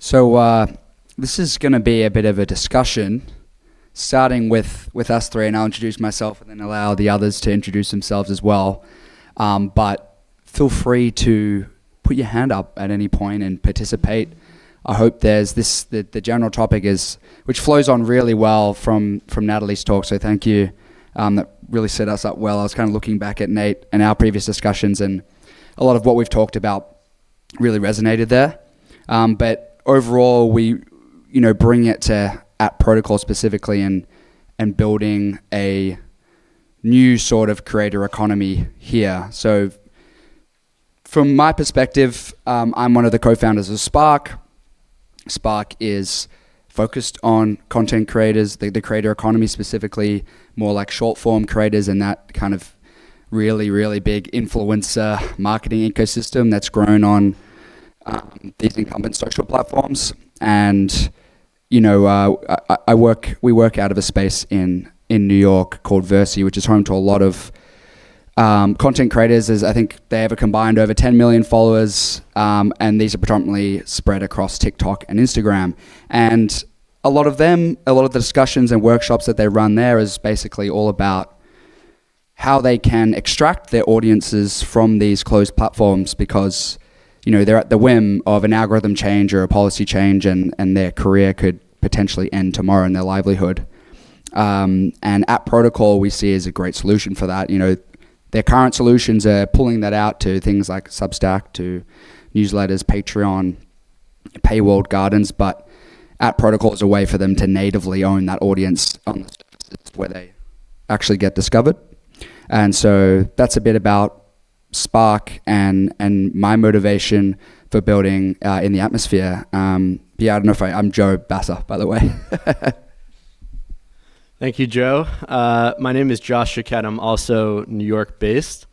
So this is going to be a bit of a discussion, starting with us three, and I'll introduce myself and then allow the others to introduce themselves as well. But feel free to put your hand up at any point and participate. I hope there's the general topic is, which flows on really well from Natalie's talk, so thank you. That really set us up well. I was kind of looking back at Nate and our previous discussions, and a lot of what we've talked about really resonated there. But overall, we bring it to ATProto specifically and building a new sort of creator economy here. So from my perspective, I'm one of the co-founders of Spark. Spark is focused on content creators, the creator economy specifically, more like short form creators and that kind of really, really big influencer marketing ecosystem that's grown on these incumbent social platforms. And we work out of a space in New York called Versi, which is home to a lot of content creators. I think they have a combined over 10 million followers, and these are predominantly spread across TikTok and Instagram. And a lot of the discussions and workshops that they run there is basically all about how they can extract their audiences from these closed platforms, because they're at the whim of an algorithm change or a policy change, and their career could potentially end tomorrow in their livelihood. And ATProto we see as a great solution for that. Their current solutions are pulling that out to things like Substack, to newsletters, Patreon, paywalled gardens, but ATProto is a way for them to natively own that audience on the services where they actually get discovered. And so that's a bit about Spark and my motivation for building in the atmosphere. I don't know if I'm Joe Basser, by the way. Thank you, Joe. My name is Josh Chiquette. I'm also New York based.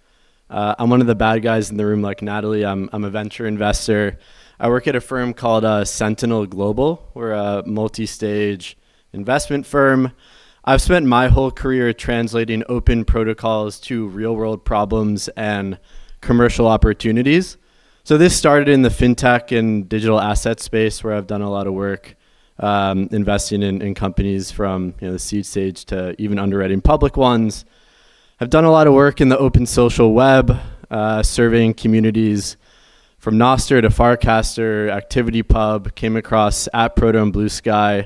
I'm one of the bad guys in the room like Natalie. I'm a venture investor. I work at a firm called Sentinel Global. We're a multi-stage investment firm. I've spent my whole career translating open protocols to real-world problems and commercial opportunities. So this started in the fintech and digital asset space, where I've done a lot of work investing in companies from the seed stage to even underwriting public ones. I've done a lot of work in the open social web, surveying communities from Nostr to Farcaster, ActivityPub, came across ATProto and Bluesky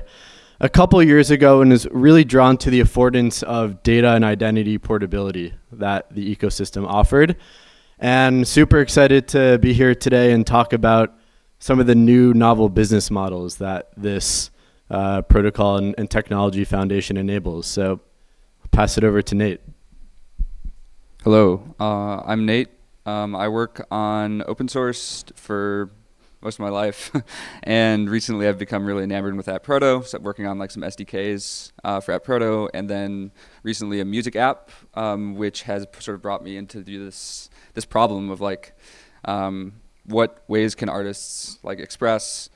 a couple years ago, and is really drawn to the affordance of data and identity portability that the ecosystem offered. And super excited to be here today and talk about some of the new novel business models that this protocol and technology foundation enables. So I'll pass it over to Nate. Hello, I'm Nate. I work on open source for most of my life, and recently I've become really enamored with ATProto, so I'm working on some SDKs for ATProto, and then recently a music app, which has sort of brought me into this problem of what ways can artists express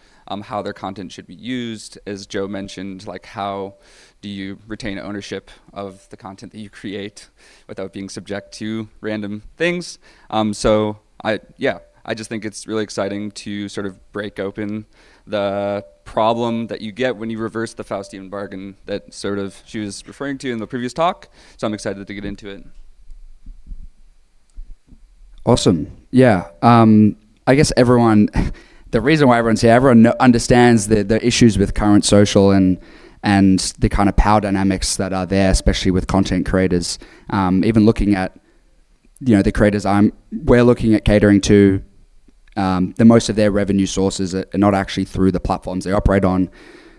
how their content should be used. As Joe mentioned, how do you retain ownership of the content that you create without being subject to random things? So I just think it's really exciting to sort of break open the problem that you get when you reverse the Faustian bargain that sort of she was referring to in the previous talk. So I'm excited to get into it. Awesome. Yeah. I guess the reason why everyone's here, everyone understands the issues with current social and the kind of power dynamics that are there, especially with content creators. Even looking at, the creators we're looking at catering to, the most of their revenue sources are not actually through the platforms they operate on.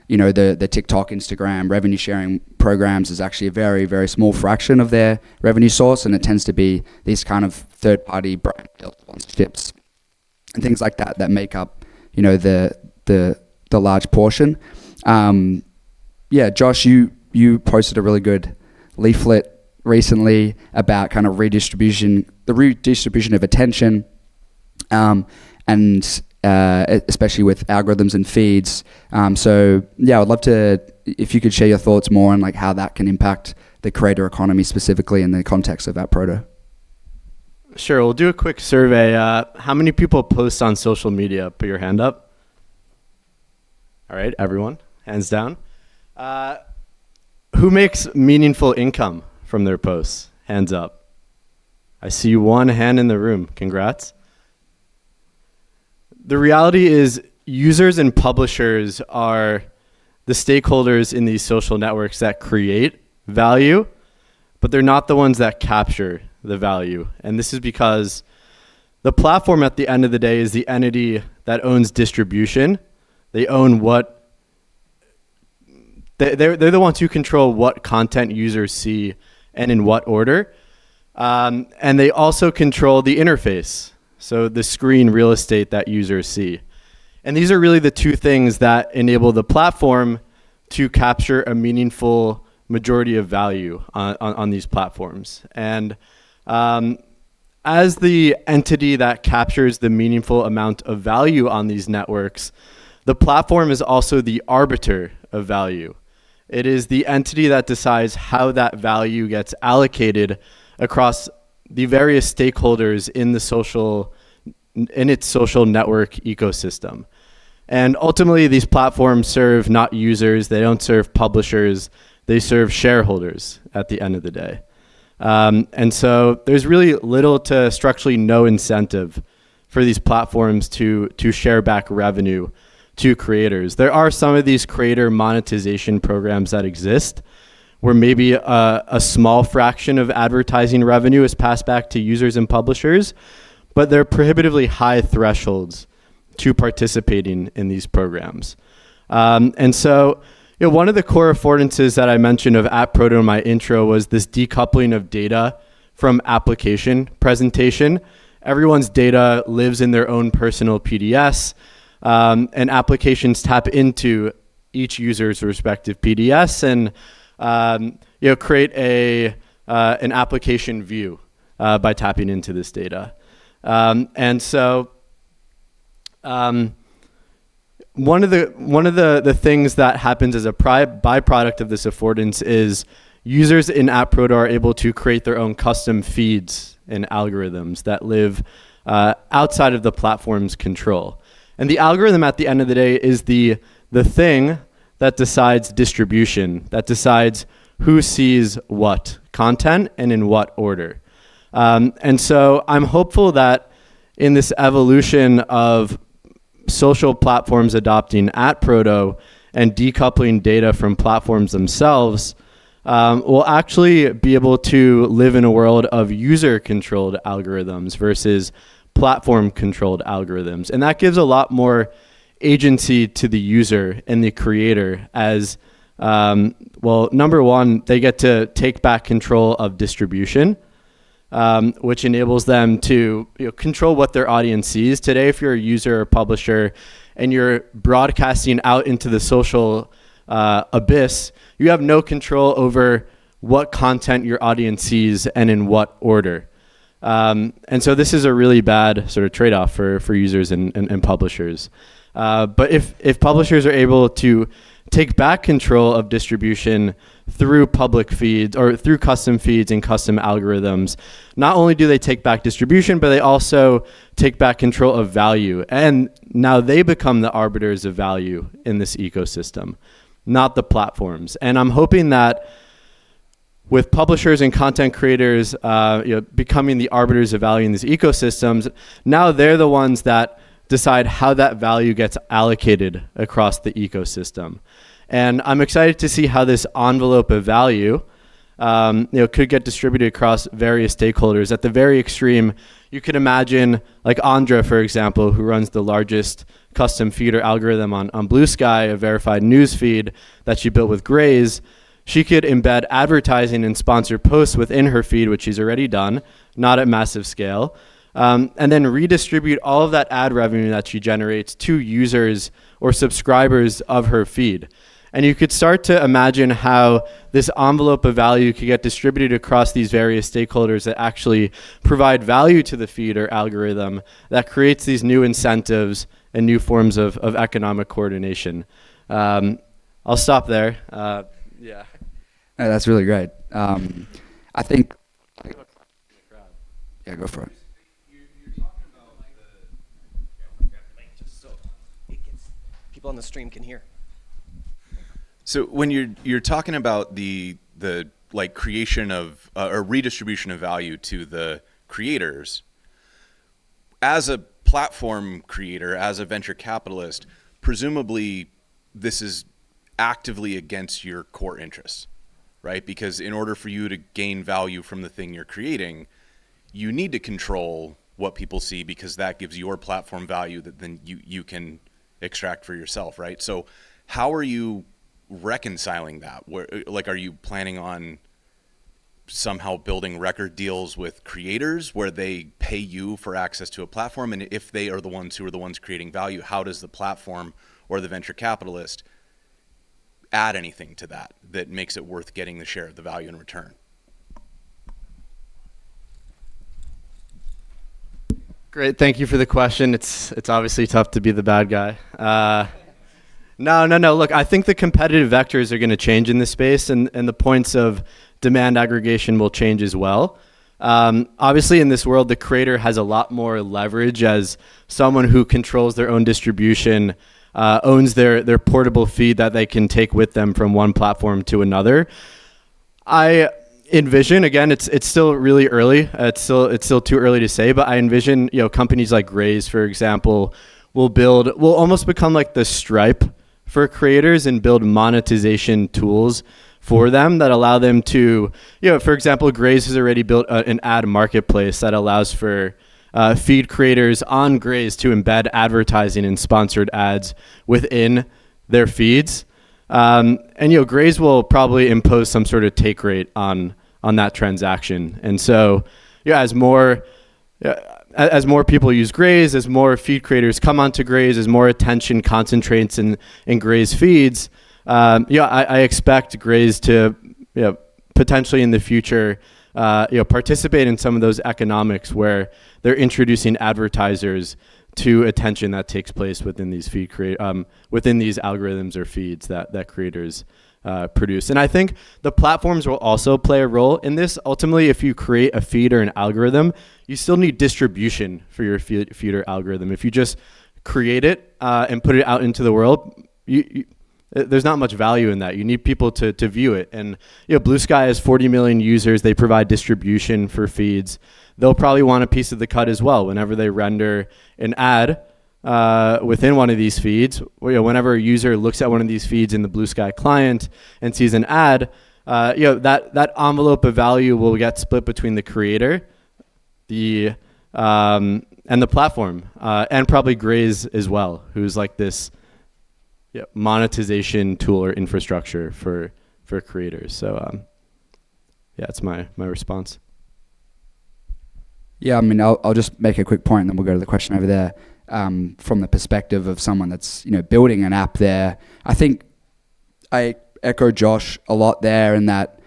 The TikTok, Instagram revenue sharing programs is actually a very, very small fraction of their revenue source, and it tends to be these kind of third-party brand sponsorships and things like that make up, the large portion. Josh, you posted a really good leaflet recently about kind of the redistribution of attention, and especially with algorithms and feeds. I'd love to, if you could share your thoughts more on how that can impact the creator economy specifically in the context of ATProto. Sure, we'll do a quick survey. How many people post on social media? Put your hand up. All right, everyone, hands down. Who makes meaningful income from their posts? Hands up. I see one hand in the room. Congrats. The reality is users and publishers are the stakeholders in these social networks that create value, but they're not the ones that capture the value. And this is because the platform at the end of the day is the entity that owns distribution. They own what, they're the ones who control what content users see and in what order. And they also control the interface, so the screen real estate that users see. And these are really the two things that enable the platform to capture a meaningful majority of value on these platforms. And as the entity that captures the meaningful amount of value on these networks, the platform is also the arbiter of value. It is the entity that decides how that value gets allocated across the various stakeholders in its social network ecosystem. And ultimately, these platforms serve not users, they don't serve publishers, they serve shareholders at the end of the day. And so there's really little to structurally no incentive for these platforms to share back revenue to creators. There are some of these creator monetization programs that exist where maybe a small fraction of advertising revenue is passed back to users and publishers, but they're prohibitively high thresholds to participating in these programs. And so one of the core affordances that I mentioned of ATProto in my intro was this decoupling of data from application presentation. Everyone's data lives in their own personal PDS, and applications tap into each user's respective PDS and create an application view by tapping into this data. And so one of the things that happens as a byproduct of this affordance is users in ATProto are able to create their own custom feeds and algorithms that live outside of the platform's control. And the algorithm at the end of the day is the thing that decides distribution, that decides who sees what content and in what order. And so I'm hopeful that in this evolution of social platforms adopting ATProto and decoupling data from platforms themselves, we'll actually be able to live in a world of user-controlled algorithms versus platform-controlled algorithms. And that gives a lot more agency to the user and the creator as, number one, they get to take back control of distribution, which enables them to control what their audience sees. Today, if you're a user or publisher and you're broadcasting out into the social abyss, you have no control over what content your audience sees and in what order. And so this is a really bad sort of trade-off for users and publishers. But if publishers are able to take back control of distribution through public feeds or through custom feeds and custom algorithms, not only do they take back distribution, but they also take back control of value. And now they become the arbiters of value in this ecosystem, not the platforms. And I'm hoping that with publishers and content creators becoming the arbiters of value in these ecosystems, now they're the ones that decide how that value gets allocated across the ecosystem. And I'm excited to see how this envelope of value could get distributed across various stakeholders. At the very extreme, you could imagine like Andra, for example, who runs the largest custom feeder algorithm on Bluesky, a verified news feed that she built with Graze. She could embed advertising and sponsored posts within her feed, which she's already done, not at massive scale, and then redistribute all of that ad revenue that she generates to users or subscribers of her feed. And you could start to imagine how this envelope of value could get distributed across these various stakeholders that actually provide value to the feed or algorithm that creates these new incentives and new forms of economic coordination. I'll stop there. Yeah. That's really great. I think. Yeah, go for it. You're talking about just so people on the stream can hear. So when you're talking about the like creation of or redistribution of value to the creators, as a platform creator, as a venture capitalist, presumably this is actively against your core interests, right? Because in order for you to gain value from the thing you're creating, you need to control what people see, because that gives your platform value that then you can extract for yourself, right? So how are you reconciling that? Like, are you planning on somehow building record deals with creators where they pay you for access to a platform? And if they are the ones who are the ones creating value, how does the platform or the venture capitalist add anything to that makes it worth getting the share of the value in return? Great, thank you for the question. It's obviously tough to be the bad guy. No. Look, I think the competitive vectors are going to change in this space, and the points of demand aggregation will change as well. Obviously, in this world, the creator has a lot more leverage as someone who controls their own distribution, owns their portable feed that they can take with them from one platform to another. I envision, again, it's still really early. It's still too early to say, but I envision, companies like Graze, for example, will almost become like the Stripe for creators and build monetization tools for them that allow them to, for example, Graze has already built an ad marketplace that allows for feed creators on Graze to embed advertising and sponsored ads within their feeds. And Graze will probably impose some sort of take rate on that transaction. And so, as more people use Graze, as more feed creators come onto Graze, as more attention concentrates in Graze feeds, I expect Graze to, potentially in the future, participate in some of those economics where they're introducing advertisers to attention that takes place within these within these algorithms or feeds that creators produce. And I think the platforms will also play a role in this. Ultimately, if you create a feed or an algorithm, you still need distribution for your feed or algorithm. If you just create it and put it out into the world, there's not much value in that. You need people to view it. And Bluesky has 40 million users. They provide distribution for feeds. They'll probably want a piece of the cut as well whenever they render an ad within one of these feeds. Whenever a user looks at one of these feeds in the Bluesky client and sees an ad, that envelope of value will get split between the creator, and the platform, and probably Graze as well, who's like this monetization tool or infrastructure for creators. So that's my response. Yeah, I mean, I'll just make a quick point and then we'll go to the question over there. From the perspective of someone that's building an app there, I think I echo Josh a lot there in that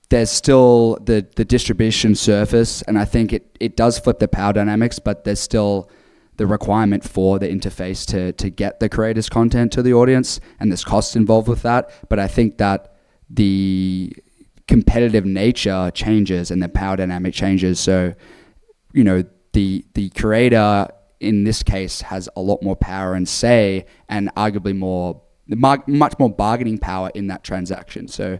there's still the distribution surface, and I think it does flip the power dynamics, but there's still the requirement for the interface to get the creator's content to the audience, and there's costs involved with that. But I think that the competitive nature changes and the power dynamic changes. So, the creator in this case has a lot more power and say, and arguably much more bargaining power in that transaction. So,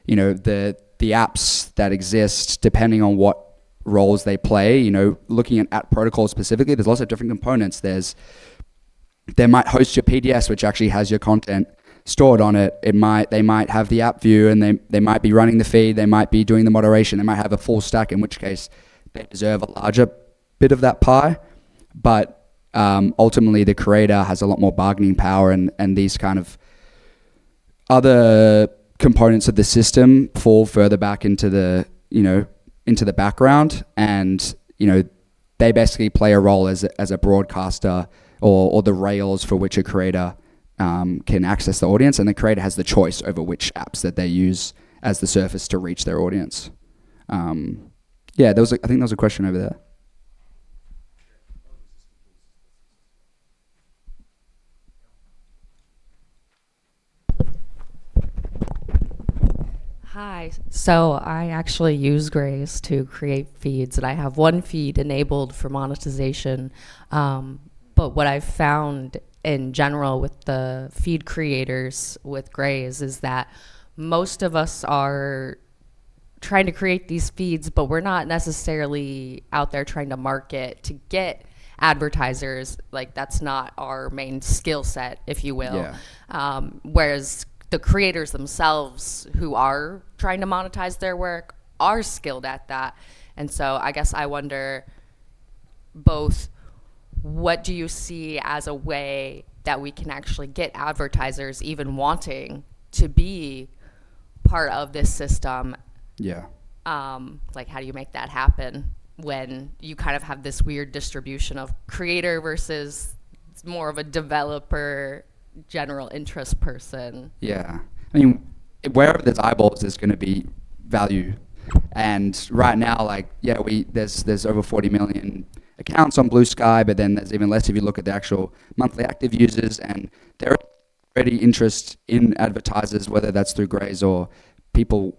the apps that exist, depending on what roles they play, looking at ATProto specifically, there's lots of different components. They might host your PDS, which actually has your content stored on it. They might have the app view, and they might be running the feed. They might be doing the moderation. They might have a full stack, in which case they deserve a larger bit of that pie. But ultimately, the creator has a lot more bargaining power, and these kind of other components of the system fall further back into the background, and they basically play a role as a broadcaster or the rails for which a creator can access the audience, and the creator has the choice over which apps that they use as the surface to reach their audience. I think there was a question over there. Hi. So I actually use Graze to create feeds, and I have one feed enabled for monetization. But what I've found in general with the feed creators with Grays is that most of us are trying to create these feeds, but we're not necessarily out there trying to market to get advertisers. Like, that's not our main skill set, if you will. Whereas the creators themselves who are trying to monetize their work are skilled at that. And so I guess I wonder both, what do you see as a way that we can actually get advertisers even wanting to be part of this system? Yeah. Like, how do you make that happen when you kind of have this weird distribution of creator versus more of a developer, general interest person? Yeah. I mean, wherever there's eyeballs, there's going to be value. And right now, like, yeah, there's over 40 million accounts on Bluesky, but then there's even less if you look at the actual monthly active users, and there are already interest in advertisers, whether that's through Grays or people,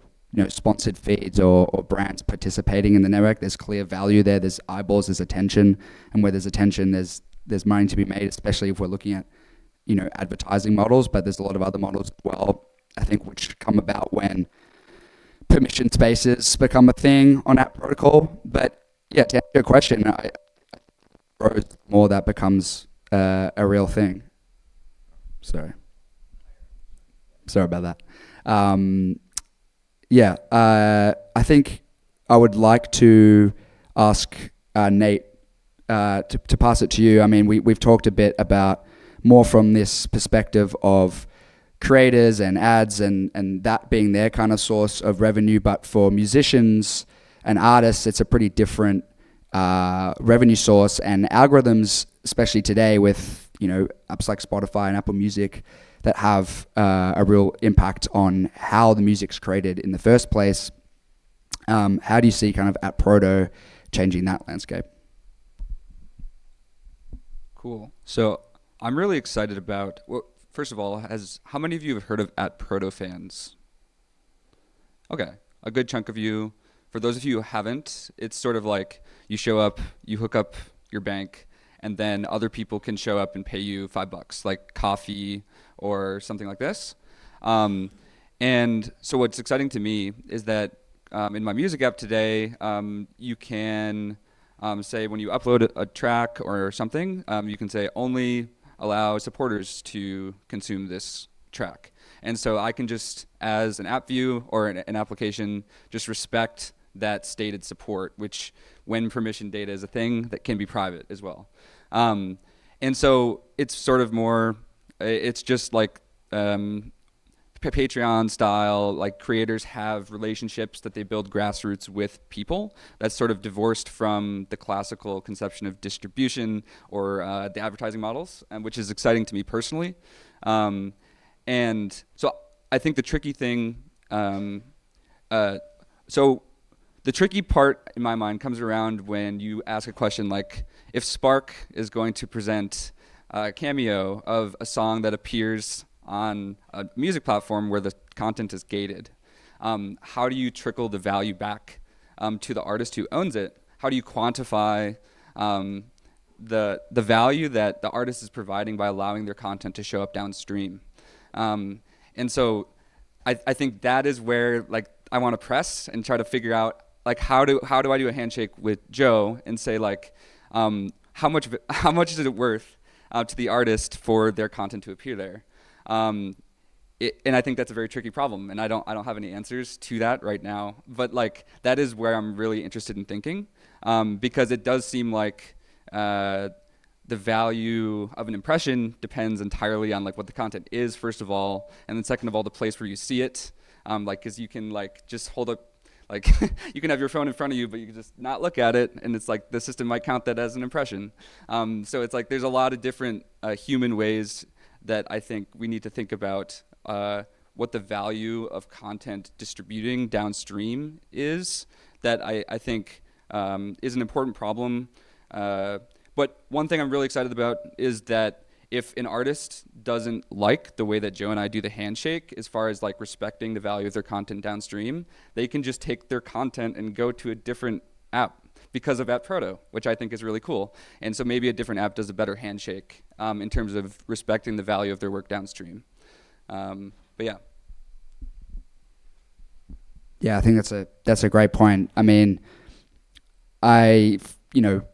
sponsored feeds or brands participating in the network. There's clear value there. There's eyeballs, there's attention, and where there's attention, there's money to be made, especially if we're looking at, advertising models. But there's a lot of other models as well, I think, which come about when permission spaces become a thing on ATProto. But yeah, to answer your question, I grows more that becomes a real thing. Sorry about that. I think I would like to ask Nate to pass it to you. I mean, we've talked a bit about more from this perspective of creators and ads and that being their kind of source of revenue, but for musicians and artists, it's a pretty different revenue source, and algorithms, especially today with apps like Spotify and Apple Music that have a real impact on how the music's created in the first place. How do you see kind of ATProto changing that landscape? Cool. So I'm really excited about, well, first of all, how many of you have heard of ATProto fans? Okay, a good chunk of you. For those of you who haven't, it's sort of like you show up, you hook up your bank, and then other people can show up and pay you $5, like coffee or something like this. And so what's exciting to me is that in my music app today, you can say when you upload a track or something, you can say only allow supporters to consume this track. And so I can just, as an app view or an application, just respect that stated support, which when permission data is a thing that can be private as well. And so it's sort of more, it's just like Patreon style, like creators have relationships that they build grassroots with people. That's sort of divorced from the classical conception of distribution or the advertising models, which is exciting to me personally. And so I think the tricky thing, the tricky part in my mind comes around when you ask a question like, if Spark is going to present a cameo of a song that appears on a music platform where the content is gated, how do you trickle the value back to the artist who owns it? How do you quantify the value that the artist is providing by allowing their content to show up downstream? And so I think that is where like I want to press and try to figure out like how do I do a handshake with Joe and say like how much is it worth to the artist for their content to appear there? And I think that's a very tricky problem, and I don't have any answers to that right now. But like that is where I'm really interested in thinking, because it does seem like the value of an impression depends entirely on like what the content is, first of all, and then second of all, the place where you see it. Like, because you can like just hold up, like you can have your phone in front of you, but you can just not look at it, and it's like the system might count that as an impression. So it's like there's a lot of different human ways that I think we need to think about what the value of content distributing downstream is, that I think is an important problem. But one thing I'm really excited about is that if an artist doesn't like the way that Joe and I do the handshake, as far as like respecting the value of their content downstream, they can just take their content and go to a different app. because of ATProto, which I think is really cool. And so maybe a different app does a better handshake in terms of respecting the value of their work downstream. But yeah. Yeah, I think that's a great point. I mean,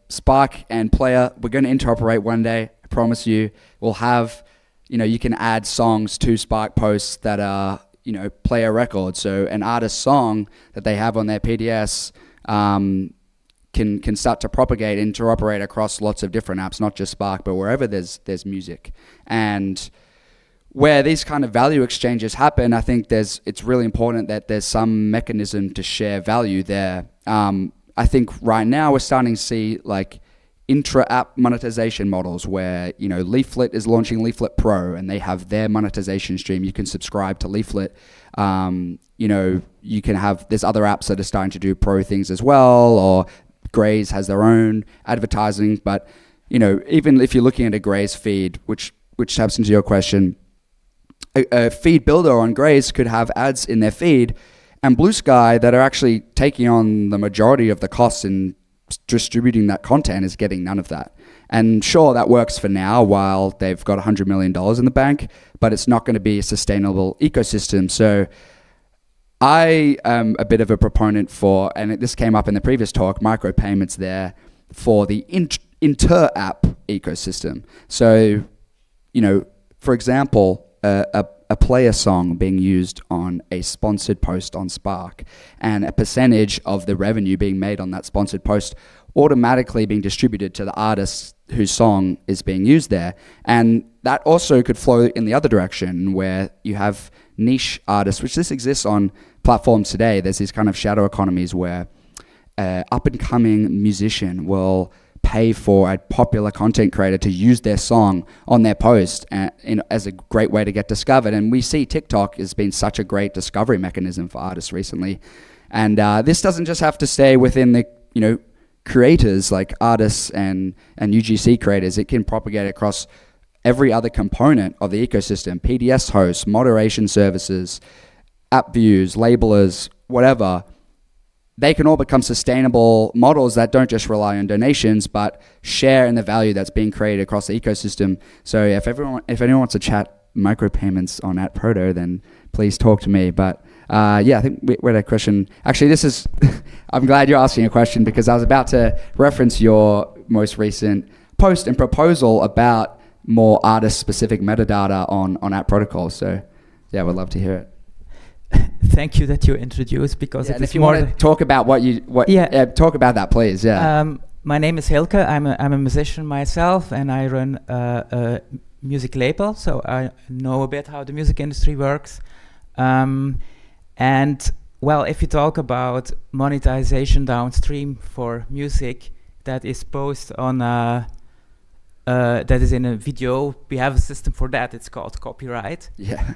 Spark and Player, we're going to interoperate one day. I promise you. We'll have, you can add songs to Spark posts that are, Player records. So an artist song that they have on their PDS can start to propagate, interoperate across lots of different apps, not just Spark, but wherever there's music. And where these kind of value exchanges happen, I think it's really important that there's some mechanism to share value there. I think right now we're starting to see like intra-app monetization models where, Leaflet is launching Leaflet Pro and they have their monetization stream. You can subscribe to Leaflet. You can have, there's other apps that are starting to do pro things as well, or Graze has their own advertising. But, even if you're looking at a Graze feed, which taps into your question, a feed builder on Graze could have ads in their feed, and Bluesky that are actually taking on the majority of the costs in distributing that content is getting none of that. And sure, that works for now while they've got $100 million in the bank, but it's not going to be a sustainable ecosystem. So I am a bit of a proponent for, and this came up in the previous talk, micropayments there for the inter-app ecosystem. So, for example, a player song being used on a sponsored post on Spark, and a percentage of the revenue being made on that sponsored post automatically being distributed to the artist whose song is being used there. And that also could flow in the other direction, where you have niche artists, which this exists on platforms today. There's these kind of shadow economies where an up-and-coming musician will pay for a popular content creator to use their song on their post as a great way to get discovered. And we see TikTok has been such a great discovery mechanism for artists recently. And this doesn't just have to stay within the, creators like artists and UGC creators. It can propagate across every other component of the ecosystem: PDS hosts, moderation services, app views, labelers, whatever. They can all become sustainable models that don't just rely on donations, but share in the value that's being created across the ecosystem. So if anyone wants to chat micropayments on ATProto, then please talk to me. But I think we had a question. Actually, I'm glad you're asking a question, because I was about to reference your most recent post and proposal about more artist-specific metadata on app protocols. So yeah, we'd love to hear it. Thank you that you introduced, because Yeah, it and is if you more. want to talk about talk about that, please. Yeah. My name is Hilke. I'm a musician myself, and I run a music label, so I know a bit how the music industry works. And well, if you talk about monetization downstream for music that is posted on that is in a video, we have a system for that. It's called copyright. Yeah.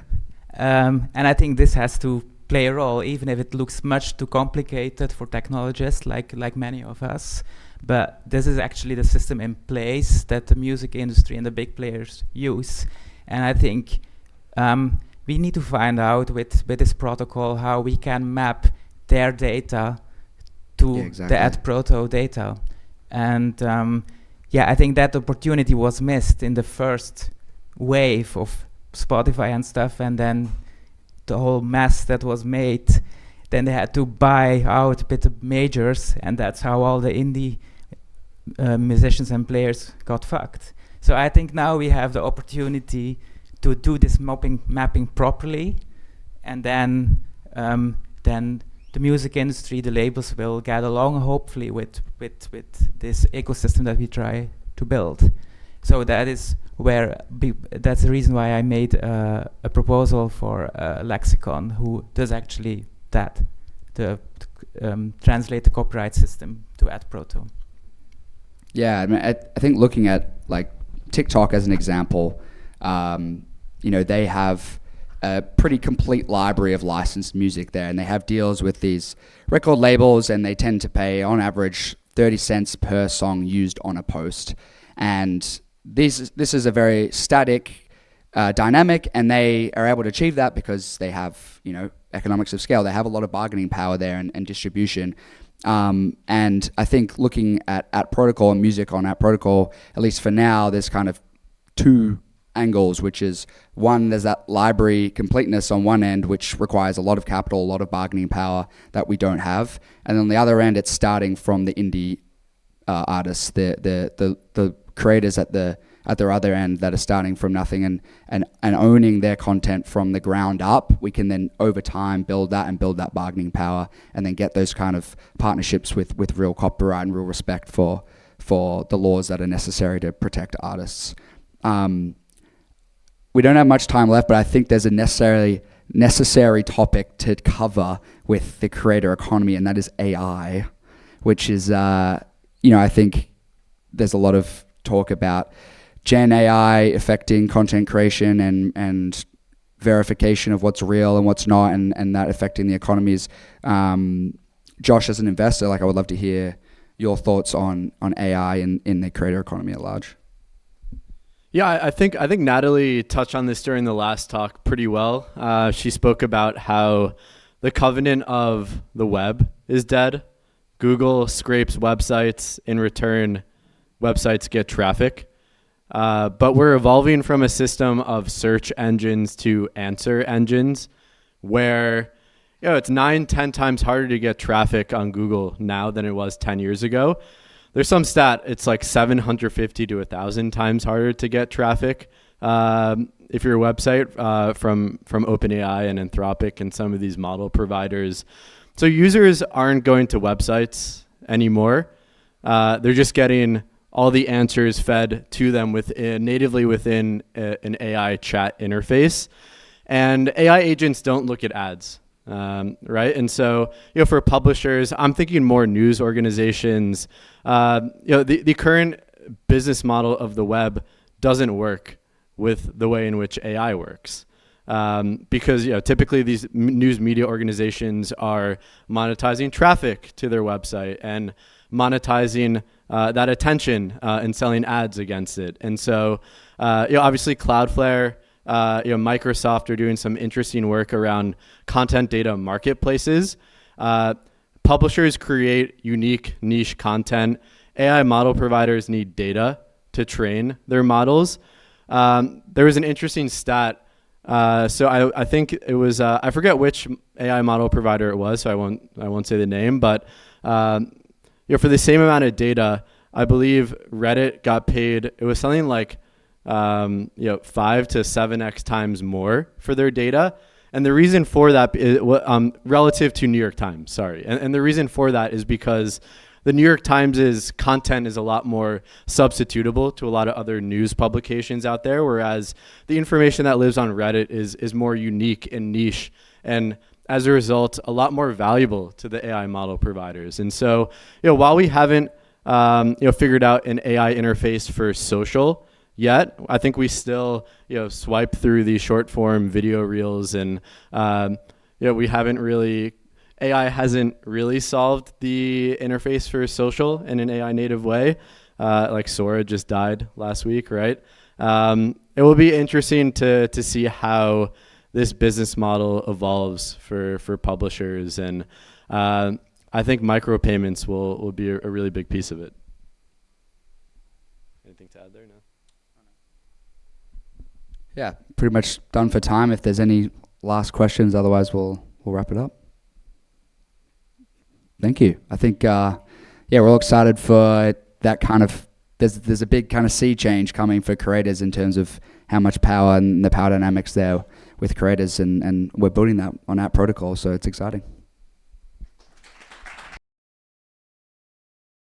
And I think this has to play a role, even if it looks much too complicated for technologists like many of us. But this is actually the system in place that the music industry and the big players use. And I think we need to find out with this protocol how we can map their data to the ATProto data. And I think that opportunity was missed in the first wave of Spotify and stuff, and then the whole mess that was made, then they had to buy out a bit of majors, and that's how all the indie musicians and players got fucked. So I think now we have the opportunity to do this mapping properly, and then the music industry, the labels will get along hopefully with this ecosystem that we try to build. So that is that's the reason why I made a proposal for Lexicon, who does actually translate the copyright system to ATProto. Yeah, I mean, I think looking at like TikTok as an example, they have a pretty complete library of licensed music there, and they have deals with these record labels, and they tend to pay on average 30 cents per song used on a post. And this is a very static dynamic, and they are able to achieve that because they have economics of scale. They have a lot of bargaining power there and distribution. And I think looking at protocol and music on ATprotocol, at least for now, there's kind of two angles, which is one, there's that library completeness on one end, which requires a lot of capital, a lot of bargaining power that we don't have. And on the other end, it's starting from the indie artists, the creators at their other end that are starting from nothing and owning their content from the ground up. We can then over time build that bargaining power and then get those kind of partnerships with real copyright and real respect for the laws that are necessary to protect artists. We don't have much time left, but I think there's a necessary topic to cover with the creator economy, and that is AI, which is, I think there's a lot of talk about Gen AI affecting content creation and verification of what's real and what's not, and that affecting the economies. Josh, as an investor, I would love to hear your thoughts on AI in the creator economy at large. Yeah, I think Natalie touched on this during the last talk pretty well. She spoke about how the covenant of the web is dead. Google scrapes websites. In return, websites get traffic. But we're evolving from a system of search engines to answer engines where it's 9-10 times harder to get traffic on Google now than it was 10 years ago. There's some stat, it's like 750 to 1,000 times harder to get traffic if you're a website from OpenAI and Anthropic and some of these model providers. So users aren't going to websites anymore. They're just getting all the answers fed to them natively within an AI chat interface. And AI agents don't look at ads. Right. And so, for publishers, I'm thinking more news organizations, the current business model of the web doesn't work with the way in which AI works. Because, typically these news media organizations are monetizing traffic to their website and monetizing that attention and selling ads against it. And so, obviously Cloudflare, Microsoft are doing some interesting work around content data marketplaces. Publishers create unique niche content. AI model providers need data to train their models. There was an interesting stat. So I think it was I forget which AI model provider it was, so I won't say the name, but for the same amount of data, I believe Reddit got paid. It was something like 5 to 7x times more for their data. And the reason for that is relative to New York Times, sorry. And the reason for that is because the New York Times' content is a lot more substitutable to a lot of other news publications out there, whereas the information that lives on Reddit is more unique and niche, and as a result, a lot more valuable to the AI model providers. And so, while we haven't figured out an AI interface for social yet, I think we still swipe through these short form video reels, and we haven't really, AI hasn't really solved the interface for social in an AI native way. Like Sora just died last week, right? It will be interesting to see how this business model evolves for publishers, and I think micropayments will be a really big piece of it. Anything to add there? No. Yeah, pretty much done for time. If there's any last questions, otherwise we'll wrap it up. Thank you. I think we're all excited for that kind of. There's a big kind of sea change coming for creators in terms of how much power and the power dynamics there with creators, and we're building that on ATprotocol, so it's exciting.